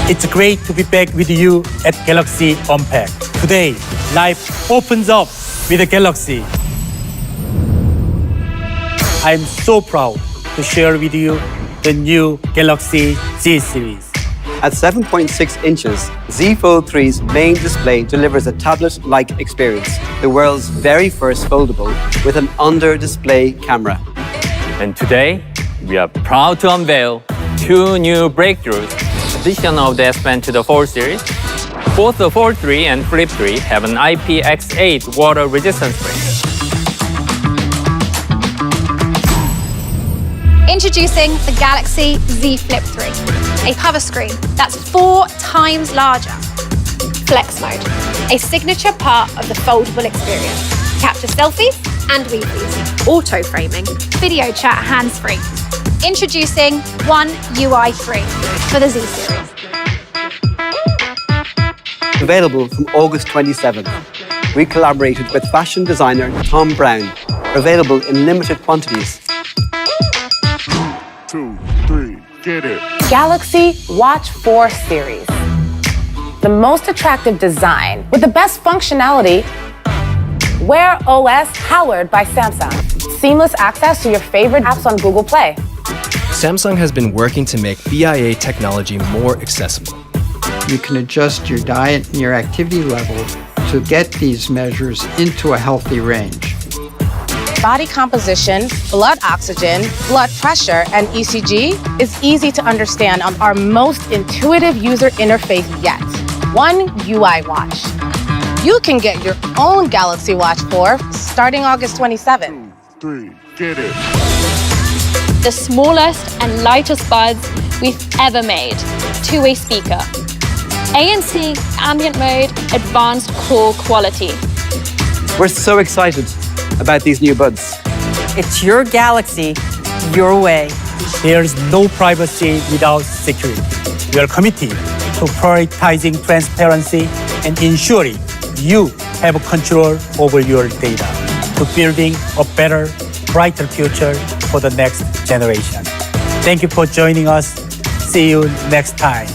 It's great to be back with you at Galaxy Unpacked. Today, life opens up with the Galaxy. I'm so proud to share with you the new Galaxy Z series. At 7.6 inches, Z Fold 3's main display delivers a tablet-like experience, the world's very first foldable with an under-display camera. And today, we are proud to unveil two new breakthroughs. Addition of the S Pen to the Fold series. Both the Fold 3 and Flip 3 have an IPX8 water resistance frame. Introducing the Galaxy Z Flip 3, a cover screen that's 4 times larger. Flex mode, a signature part of the foldable experience. Capture selfies and weebies. Auto framing, video chat hands-free. Introducing One UI 3 for the Z series. Available from August 27th. We collaborated with fashion designer Tom Brown. Available in limited quantities. 2, 3, get it. Galaxy Watch 4 series. The most attractive design with the best functionality. Wear OS powered by Samsung. Seamless access to your favorite apps on Google Play. Samsung has been working to make BIA technology more accessible. You can adjust your diet and your activity level to get these measures into a healthy range. Body composition, blood oxygen, blood pressure, and ECG is easy to understand on our most intuitive user interface yet, One UI Watch. You can get your own Galaxy Watch 4 starting August 27th. 2, 3, get it. The smallest and lightest buds we've ever made. Two-way speaker. ANC, ambient mode, advanced core quality. We're so excited about these new buds. It's your Galaxy, your way. There's no privacy without security. We are committed to prioritizing transparency and ensuring you have control over your data, to building a better, brighter future for the next generation. Thank you for joining us. See you next time.